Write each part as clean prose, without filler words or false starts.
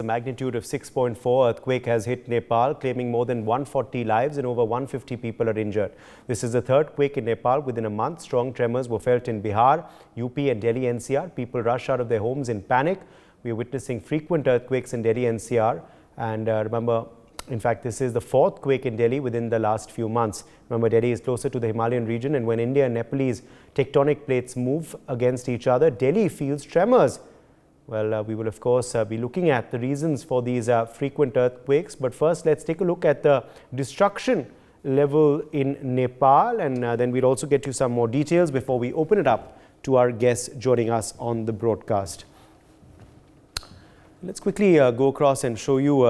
magnitude of 6.4 earthquake has hit Nepal, claiming more than 140 lives and over 150 people are injured. This is the third quake in Nepal within a month. Strong tremors were felt in Bihar, UP and Delhi NCR. People rush out of their homes in panic. We are witnessing frequent earthquakes in Delhi NCR. And remember, in fact, this is the fourth quake in Delhi within the last few months. Remember, Delhi is closer to the Himalayan region, and when India and Nepalese tectonic plates move against each other, Delhi feels tremors. Well, we will of course be looking at the reasons for these frequent earthquakes. But first, let's take a look at the destruction level in Nepal, and then we'll also get you some more details before we open it up to our guests joining us on the broadcast. Let's quickly go across and show you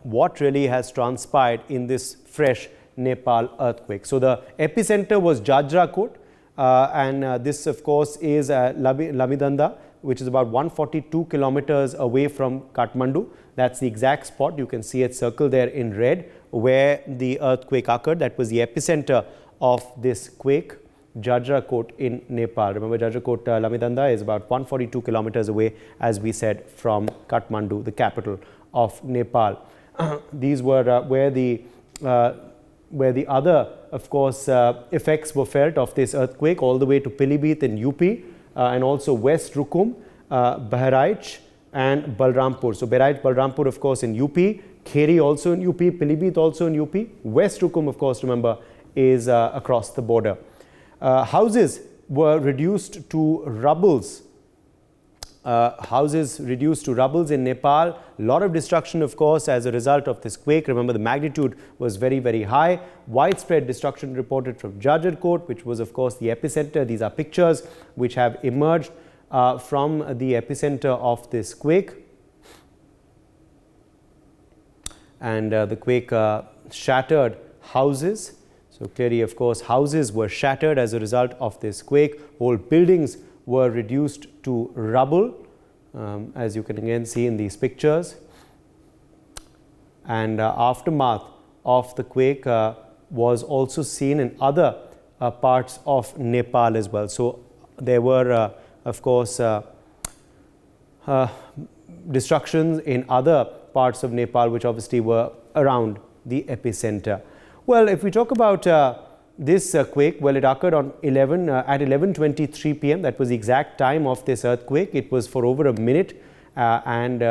what really has transpired in this fresh Nepal earthquake. So the epicenter was Jajrakot, and this of course is Lamidanda, which is about 142 kilometers away from Kathmandu. That's the exact spot. You can see it circled there in red where the earthquake occurred. That was the epicenter of this quake, Jajrakot in Nepal. Remember, Jajrakot, Lamidanda is about 142 kilometers away, as we said, from Kathmandu, the capital of Nepal. These were where the other, of course, effects were felt of this earthquake, all the way to Pilibhit in UP, and also West Rukum, Bahraich and Balrampur. So Bahraich, Balrampur of course in UP, Kheri also in UP, Pilibhit also in UP. West Rukum of course, remember, is across the border. Houses were reduced to rubbles. Houses reduced to rubbles in Nepal. A lot of destruction, of course, as a result of this quake. Remember, the magnitude was very, very high. Widespread destruction reported from Jajrakot, which was, of course, the epicenter. These are pictures which have emerged from the epicenter of this quake. And the quake shattered houses. So clearly, of course, houses were shattered as a result of this quake. Whole buildings were reduced to rubble, as you can again see in these pictures. And aftermath of the quake was also seen in other parts of Nepal as well. So there were, of course, destructions in other parts of Nepal, which obviously were around the epicenter. Well, if we talk about this quake, well, it occurred on at 11:23 p.m. That was the exact time of this earthquake. It was for over a minute, and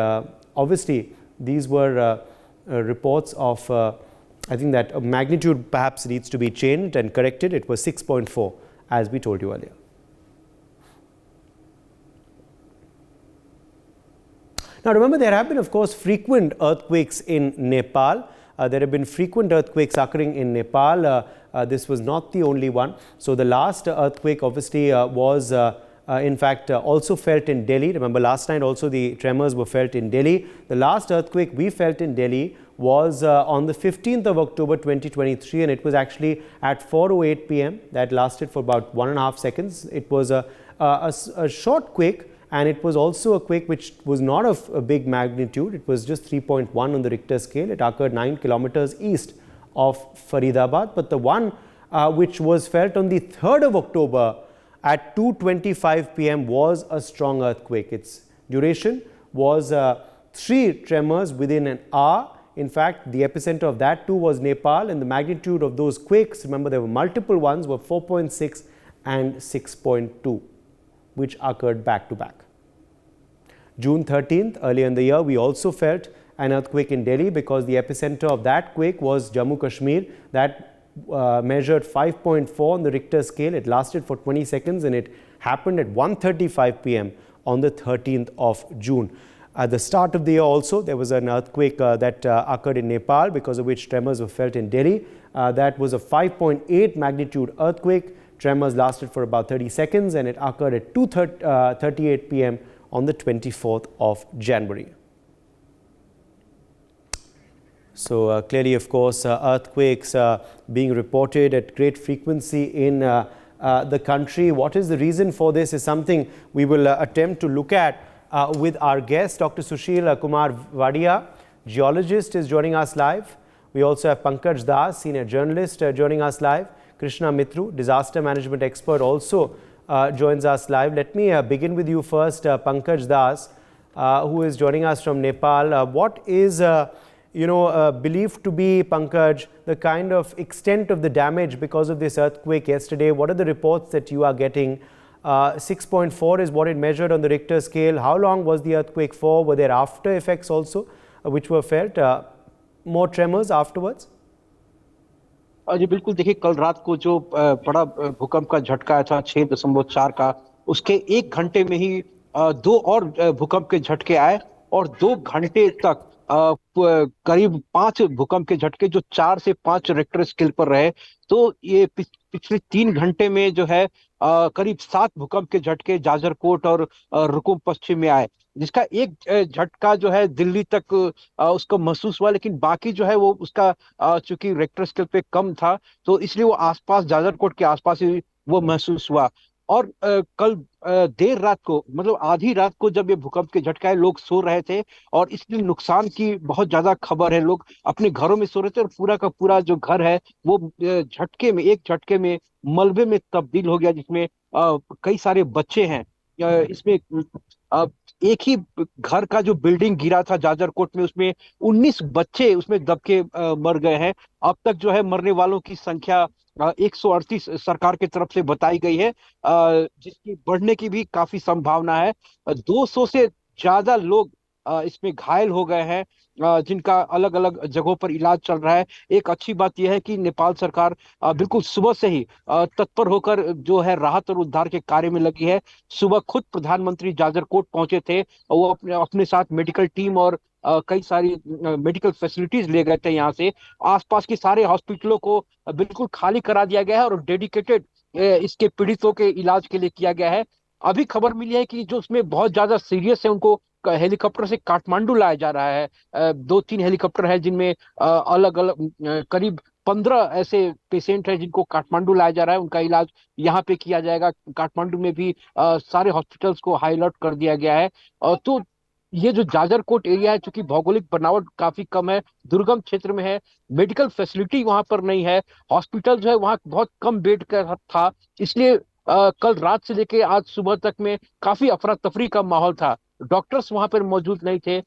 obviously these were reports of, I think that magnitude perhaps needs to be changed and corrected. It was 6.4, as we told you earlier. Now remember, there have been, of course, frequent earthquakes in Nepal. There have been frequent earthquakes occurring in Nepal. This was not the only one. So the last earthquake obviously was in fact also felt in Delhi. Remember, last night also the tremors were felt in Delhi. The last earthquake we felt in Delhi was on the 15th of October 2023, and it was actually at 4:08 p.m. That lasted for about 1.5 seconds. It was a short quake, and it was also a quake which was not of a big magnitude. It was just 3.1 on the Richter scale. It occurred 9 kilometers east of Faridabad. But the one which was felt on the 3rd of October at 2:25 p.m. was a strong earthquake. Its duration was 3 tremors within an hour. In fact, the epicenter of that too was Nepal, and the magnitude of those quakes, remember there were multiple ones, were 4.6 and 6.2. which occurred back to back. June 13th, earlier in the year, we also felt an earthquake in Delhi because the epicenter of that quake was Jammu Kashmir. That measured 5.4 on the Richter scale. It lasted for 20 seconds and it happened at 1:35 p.m. on the 13th of June. At the start of the year also, there was an earthquake that occurred in Nepal, because of which tremors were felt in Delhi. That was a 5.8 magnitude earthquake. Tremors lasted for about 30 seconds and it occurred at 2:38 p.m. on the 24th of January. So clearly, of course, earthquakes being reported at great frequency in the country. What is the reason for this is something we will attempt to look at with our guest. Dr. Sushil Kumar Vadia, geologist, is joining us live. We also have Pankaj Das, senior journalist, joining us live. Krishna Mitru, disaster management expert, also joins us live. Let me begin with you first, Pankaj Das. who is joining us from Nepal. What is believed to be, Pankaj, the kind of extent of the damage because of this earthquake yesterday? What are the reports that you are getting? 6.4 is what it measured on the Richter scale. How long was the earthquake for? Were there after effects also which were felt? More tremors afterwards? जी बिल्कुल, देखिए कल रात को जो बड़ा भूकंप का झटका आया था 6.4 का, उसके 1 घंटे में ही दो और भूकंप के झटके आए और 2 घंटे तक करीब 5 भूकंप के झटके जो 4 से 5 रेक्टर स्केल पर रहे। तो ये पिछले 3 घंटे में जो है करीब 7 भूकंप के झटके जाजरकोट और रुकुम पश्चिम में आए, जिसका एक झटका जो है दिल्ली तक उसको महसूस हुआ, लेकिन बाकी जो है वो उसका चूंकि रेक्टर स्केल पे कम था तो इसलिए वो आसपास जाजरकोट के आसपास ही वो महसूस हुआ। और कल देर रात को, मतलब आधी रात को जब ये भूकंप के झटका आए, लोग सो रहे थे और इसलिए नुकसान की बहुत ज्यादा खबर है। लोग अपने घरों में सो रहे थे और पूरा का पूरा जो घर है वो एक झटके में मलबे में तब्दील हो गया, जिसमें कई सारे बच्चे हैं। इसमें एक ही घर का जो बिल्डिंग गिरा था जाजरकोट में, उसमें 19 बच्चे उसमें दब के मर गए हैं। अब तक जो है मरने वालों की संख्या 138 सरकार की तरफ से बताई गई है, जिसकी बढ़ने की भी काफी संभावना है। 200 से ज्यादा लोग इसमें घायल हो गए हैं, जिनका अलग अलग जगहों पर इलाज चल रहा है। एक अच्छी बात यह है कि नेपाल सरकार बिल्कुल सुबह से ही तत्पर होकर जो है राहत और उद्धार के कार्य में लगी है। सुबह खुद प्रधानमंत्री जाजरकोट पहुंचे थे, वो अपने साथ मेडिकल टीम और कई सारी मेडिकल फैसिलिटीज ले गए थे। यहाँ से आसपास के सारे हॉस्पिटलों को बिल्कुल खाली करा दिया गया है और डेडिकेटेड इसके पीड़ितों के इलाज के लिए किया गया है। अभी खबर मिली है कि जो उसमें बहुत ज्यादा सीरियस है उनको हेलीकॉप्टर से काठमांडू लाया जा रहा है। 2-3 हेलीकॉप्टर है जिनमें अलग अलग करीब 15 ऐसे पेशेंट हैं जिनको काठमांडू लाया जा रहा है, उनका इलाज यहाँ पे किया जाएगा। काठमांडू में भी सारे हॉस्पिटल्स को हाई अलर्ट कर दिया गया है। तो ये जो जाजरकोट एरिया है, चूंकि भौगोलिक बनावट काफी कम है, दुर्गम क्षेत्र में है, मेडिकल फैसिलिटी वहां पर नहीं है, हॉस्पिटल जो है वहाँ बहुत कम बेड का था, इसलिए कल रात से लेके आज सुबह तक में काफी अफरा तफरी का माहौल था। डॉक्टर्स वहां पर मौजूद नहीं थे।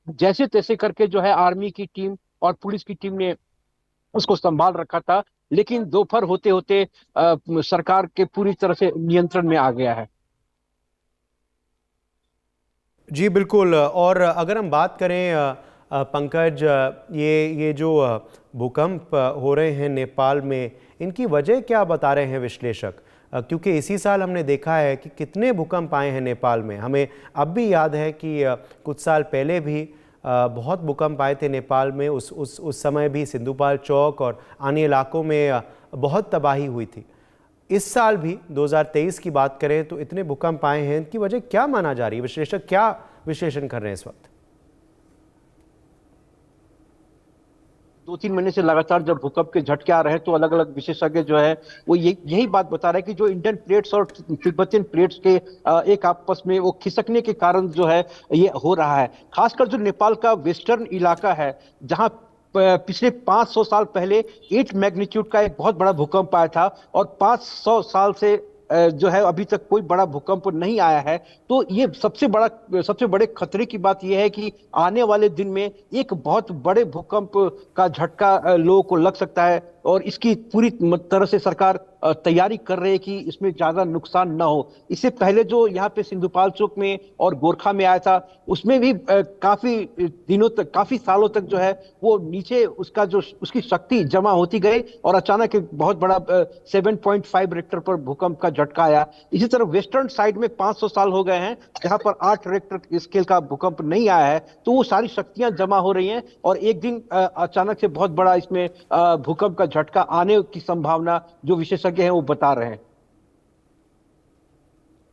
जैसे तैसे करके जो है आर्मी की टीम और पुलिस की टीम ने उसको संभाल रखा था, लेकिन दोपहर होते होते सरकार के पूरी तरह से नियंत्रण में आ गया है। जी बिल्कुल। और अगर हम बात करें पंकज, ये जो भूकंप हो रहे हैं नेपाल में, इनकी वजह क्या बता रहे हैं विश्लेषक? क्योंकि इसी साल हमने देखा है कि कितने भूकंप आए हैं नेपाल में। हमें अब भी याद है कि कुछ साल पहले भी बहुत भूकंप आए थे नेपाल में। उस समय भी सिंधुपाल चौक और अन्य इलाकों में बहुत तबाही हुई थी। इस साल भी 2023 की बात करें तो इतने भूकंप आए हैं, इनकी वजह क्या माना जा रही है? विश्लेषक क्या विश्लेषण कर रहे हैं इस वक्त? 2-3 महीने से लगातार जब भूकंप के झटके आ रहे हैं तो अलग अलग विशेषज्ञ जो है वो यही बात बता रहे हैं कि जो इंडियन प्लेट्स और तिब्बतियन प्लेट्स के एक आपस में वो खिसकने के कारण जो है ये हो रहा है। खासकर जो नेपाल का वेस्टर्न इलाका है, जहां पिछले 500 साल पहले 8 मैग्नीट्यूड का एक बहुत बड़ा भूकंप आया था और 500 साल से जो है अभी तक कोई बड़ा भूकंप नहीं आया है। तो ये सबसे बड़े खतरे की बात यह है कि आने वाले दिन में एक बहुत बड़े भूकंप का झटका लोगों को लग सकता है और इसकी पूरी तरह से सरकार तैयारी कर रही है कि इसमें ज्यादा नुकसान ना हो। इससे पहले जो यहाँ पे सिंधुपाल चौक में और गोरखा में आया था, उसमें भी काफी दिनों तक, काफी सालों तक जो है वो नीचे उसकी शक्ति जमा होती गई और अचानक एक बहुत बड़ा 7.5 रेक्टर पर भूकंप का झटका आया। इसी तरह वेस्टर्न साइड में 500 साल हो गए हैं जहां पर 8 रेक्टर स्केल का भूकंप नहीं आया है, तो वो सारी शक्तियां जमा हो रही हैं और एक दिन अचानक से बहुत बड़ा इसमें भूकंप का झटका आने की संभावना जो विशेषज्ञ हैं वो बता रहे हैं।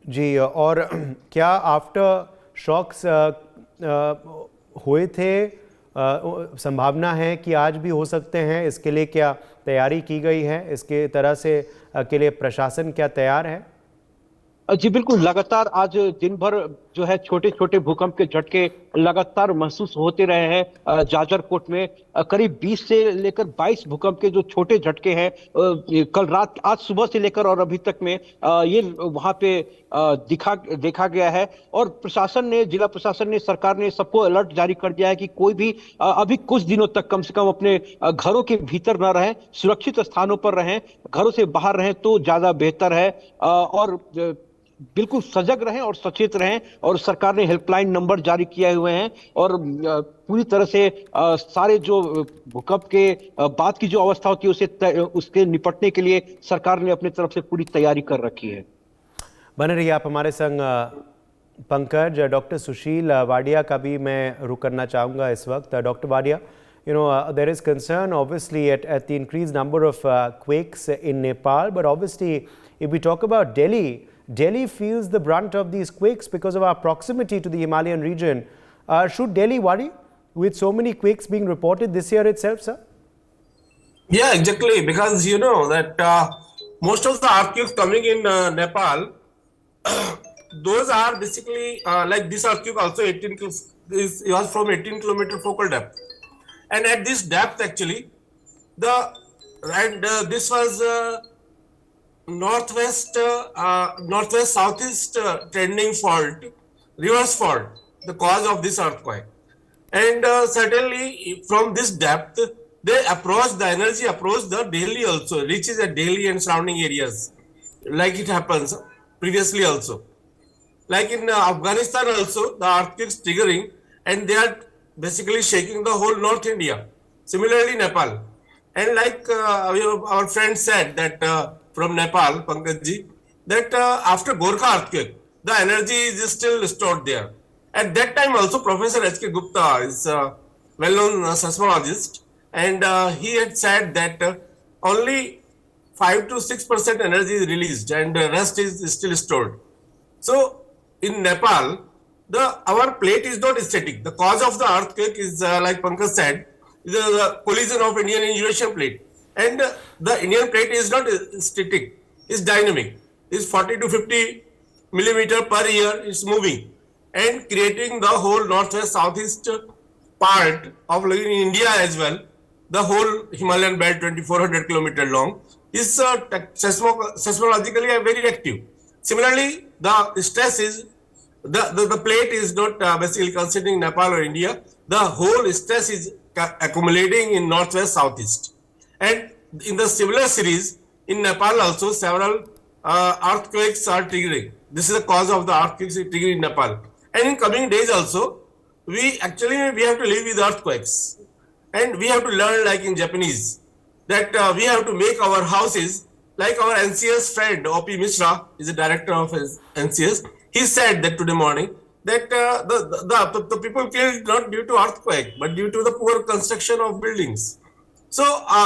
जी, और क्या आफ्टर शॉक्स हुए थे? संभावना है कि आज भी हो सकते हैं। इसके लिए क्या तैयारी की गई है? इसके तरह से के लिए प्रशासन क्या तैयार है? जी बिल्कुल, लगातार आज दिन भर जो है छोटे छोटे भूकंप के झटके लगातार महसूस होते रहे हैं। जाजरकोट में करीब 20 से लेकर 22 भूकंप के जो छोटे झटके हैं कल रात, आज सुबह से लेकर और अभी तक में ये वहां पे देखा गया है। और प्रशासन ने, जिला प्रशासन ने, सरकार ने सबको अलर्ट जारी कर दिया है कि कोई भी अभी कुछ दिनों तक कम से कम अपने घरों के भीतर न रहें, सुरक्षित स्थानों पर रहें, घरों से बाहर रहें तो ज्यादा बेहतर है। और बिल्कुल सजग रहें और सचेत रहें। और सरकार ने हेल्पलाइन नंबर जारी किए हुए हैं और पूरी तरह से सारे जो भूकंप के बाद की जो अवस्था होती है उसके निपटने के लिए सरकार ने अपनी तरफ से पूरी तैयारी कर रखी है। बने रहिए आप हमारे संग पंकज। डॉक्टर सुशील वाडिया का भी मैं रुख करना चाहूँगा इस वक्त। Doctor Wadia, there is concern obviously at the increased number of quakes in Nepal, but obviously if we talk about Delhi feels the brunt of these quakes because of our proximity to the Himalayan region. Should Delhi worry with so many quakes being reported this year itself, sir? Yeah, exactly. Because you know that most of the earthquakes coming in Nepal, those are basically like this earthquake also was from 18 kilometer focal depth, and at this depth actually this was northwest southeast trending fault, reverse fault, the cause of this earthquake. And certainly from this depth, the energy approached the Delhi also, reaches at Delhi and surrounding areas, like it happens previously also. Like in Afghanistan also, the earthquakes triggering, and they are basically shaking the whole North India. Similarly, Nepal. And like our friend said that from Nepal, Pankajji, that after Gorkha earthquake, the energy is still stored there. At that time also, Professor H.K. Gupta is a well-known seismologist, and he had said that only 5 to 6% energy is released and the rest is still stored. So in Nepal, our plate is not static. The cause of the earthquake is, like Pankaj said, is the collision of Indian and Eurasian plate. And the Indian plate is not static, it's dynamic. It's 40 to 50 millimeter per year, it's moving and creating the whole northwest southeast part of India as well. The whole Himalayan belt, 2400 kilometer long, is seismologically very active. Similarly, the stress is the plate is not basically considering Nepal or India. The whole stress is accumulating in northwest southeast, and in the similar series in Nepal also several earthquakes are triggering. This is the cause of the earthquakes triggering in Nepal. And in coming days also, we have to live with earthquakes, and we have to learn like in Japanese that we have to make our houses like our NCS friend O.P. Mishra is the director of NCS. He said that today morning that the people killed not due to earthquake but due to the poor construction of buildings. So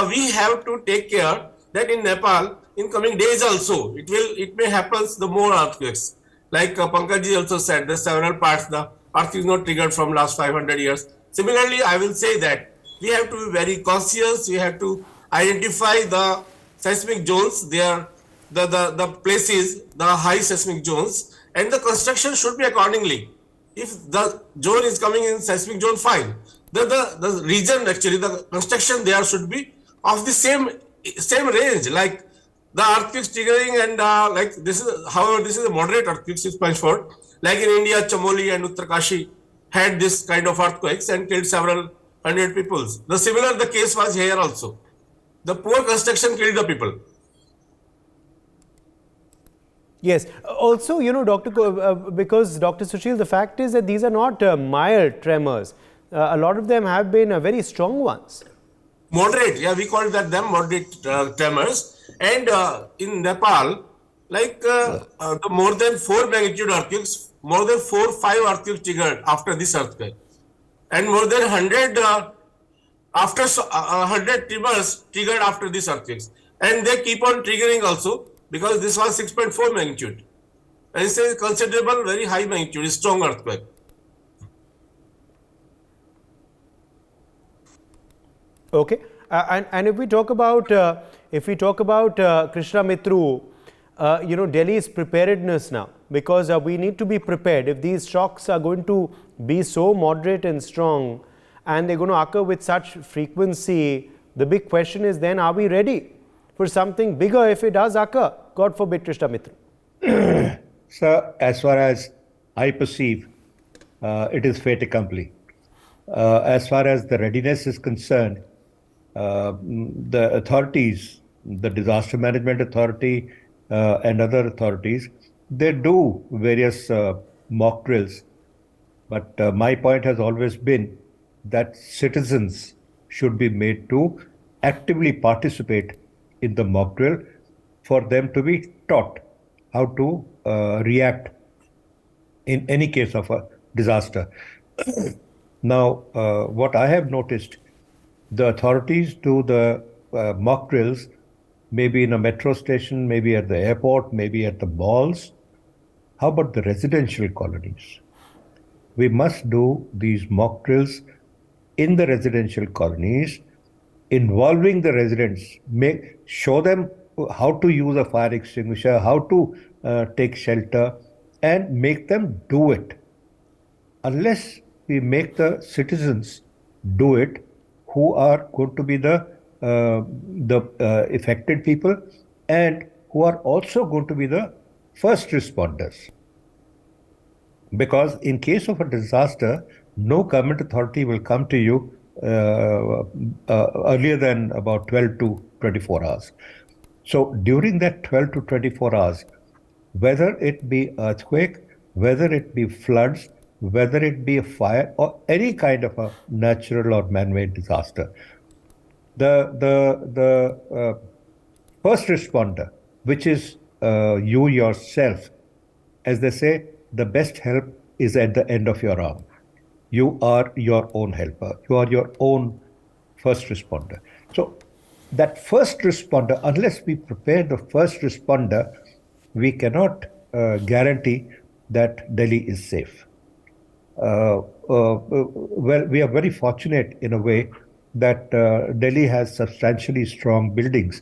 we have to take care that in Nepal in coming days also it may happen the more earthquakes. Like Pankaj also said, there's several parts the earth is not triggered from last 500 years. Similarly, I will say that we have to be very conscious. We have to identify the seismic zones. The places, the high seismic zones, and the construction should be accordingly. If the zone is coming in seismic zone, fine. The region actually the construction there should be of the same range, like the earthquakes triggering and like this is, however, this is a moderate earthquake 6.4. Like in India, Chamoli and Uttarkashi had this kind of earthquakes and killed several hundred people. The case was here also. The poor construction killed the people. Yes. Also, Dr. Because Dr. Sushil, the fact is that these are not mild tremors. A lot of them have been very strong ones. Moderate, yeah, we call them moderate tremors. And in Nepal, like the more than 4 magnitude earthquakes, more than 5 earthquakes triggered after this earthquake, and more than 100 after 100 tremors triggered after these earthquakes, and they keep on triggering also because this was 6.4 magnitude. And it's a considerable, very high magnitude, strong earthquake. Okay, and if we talk about Krishna Mitru, Delhi's preparedness now. because we need to be prepared. If these shocks are going to be so moderate and strong and they're going to occur with such frequency, the big question is then, are we ready for something bigger if it does occur? God forbid, Krishna Mitra. So, as far as I perceive, it is fait accompli. As far as the readiness is concerned, the authorities, the Disaster Management Authority and other authorities, they do various mock drills. But my point has always been that citizens should be made to actively participate in the mock drill for them to be taught how to react in any case of a disaster. Now, what I have noticed, the authorities do the mock drills, maybe in a metro station, maybe at the airport, maybe at the malls. How about the residential colonies? We must do these mock drills in the residential colonies, involving the residents, show them how to use a fire extinguisher, how to take shelter, and make them do it. Unless we make the citizens do it, who are going to be the affected people and who are also going to be the first responders. Because in case of a disaster, no government authority will come to you earlier than about 12 to 24 hours. So during that 12 to 24 hours, whether it be earthquake, whether it be floods, whether it be a fire or any kind of a natural or man-made disaster, the first responder, which is you yourself, as they say, the best help is at the end of your arm. You are your own helper. You are your own first responder. So that first responder, unless we prepare the first responder, we cannot guarantee that Delhi is safe. Well, we are very fortunate in a way that Delhi has substantially strong buildings,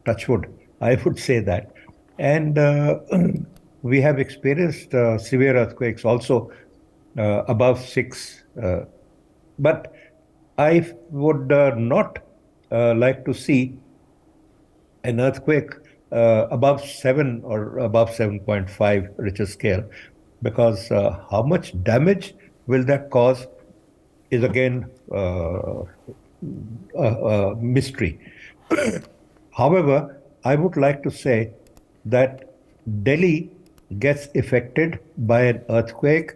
touch wood, I would say that. And we have experienced severe earthquakes also above 6. But I would not like to see an earthquake above 7 or above 7.5 Richter scale, because how much damage will that cause is again a mystery. However, I would like to say that Delhi gets affected by an earthquake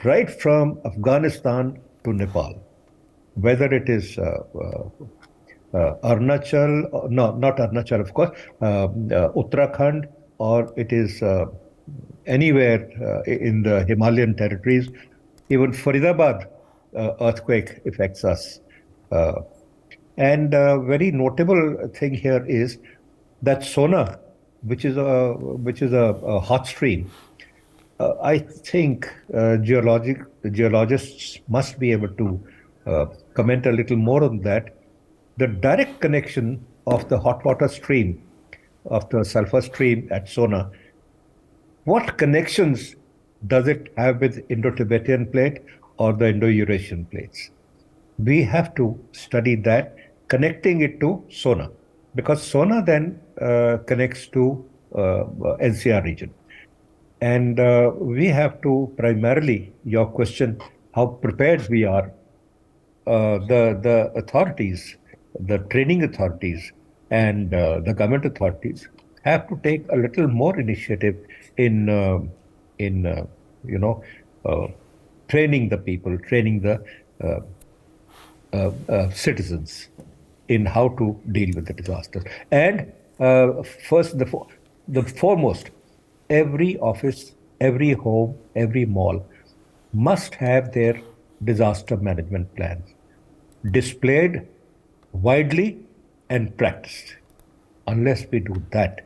right from Afghanistan to Nepal, whether it is Arunachal, no, not Arunachal, of course, Uttarakhand, or it is anywhere in the Himalayan territories. Even Faridabad earthquake affects us. And a very notable thing here is that Sona, which is a hot stream, I think geologists must be able to comment a little more on that. The direct connection of the hot water stream, of the sulfur stream at Sona, what connections does it have with Indo-Tibetan plate or the Indo-Eurasian plates? We have to study that, connecting it to Sona, because Sona then connects to NCR region. And we have to primarily, your question, how prepared we are, the authorities, the training authorities and the government authorities have to take a little more initiative in training the people, training the citizens in how to deal with the disasters. And first, the foremost, every office, every home, every mall must have their disaster management plans displayed widely and practiced. Unless we do that,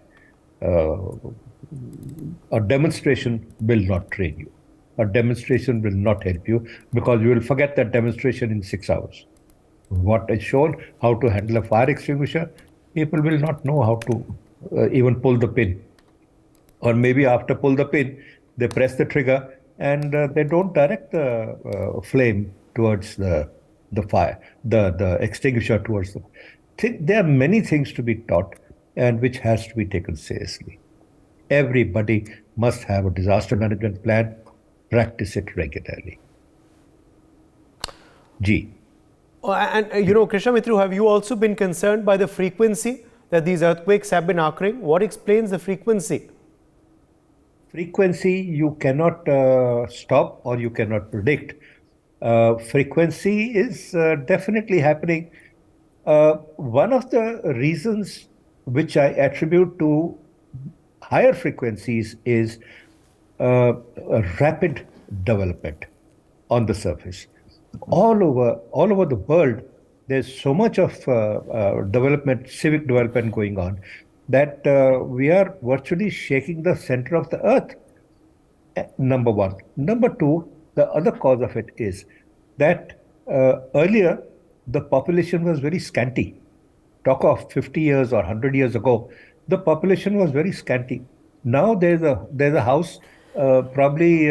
a demonstration will not train you. A demonstration will not help you, because you will forget that demonstration in 6 hours. What is shown, how to handle a fire extinguisher, people will not know how to even pull the pin. Or maybe after pull the pin, They press the trigger and they don't direct the flame towards the fire, the extinguisher towards the. There are many things to be taught and which has to be taken seriously. Everybody must have a disaster management plan, practice it regularly. G. And you know, Krishna Mitru, have you also been concerned by the frequency that these earthquakes have been occurring? What explains the frequency? Frequency you cannot stop or you cannot predict. Frequency is definitely happening. One of the reasons which I attribute to higher frequencies is a rapid development on the surface. All over the world, there's so much of development, civic development going on, that we are virtually shaking the center of the earth. Number one. Number two, the other cause of it is that earlier the population was very scanty. Talk of 50 years or 100 years ago, the population was very scanty. Now there's a house probably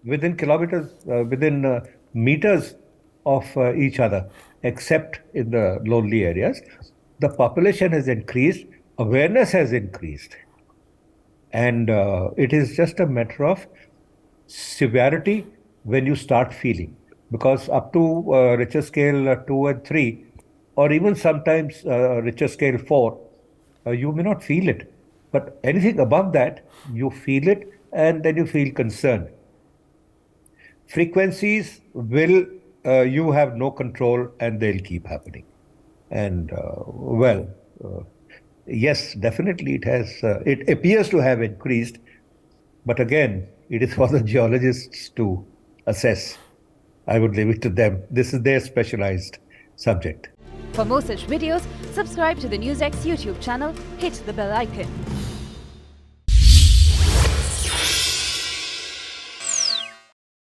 within kilometers, within meters of each other, except in the lonely areas. The population has increased, awareness has increased. And it is just a matter of severity when you start feeling. Because up to Richter scale 2 and 3, or even sometimes Richter scale 4, you may not feel it. But anything above that, you feel it and then you feel concerned. Frequencies will, you have no control and they'll keep happening. And yes, definitely it has, it appears to have increased, but again, it is for the geologists to assess. I would leave it to them. This is their specialized subject. For more such videos, subscribe to the NewsX YouTube channel, hit the bell icon.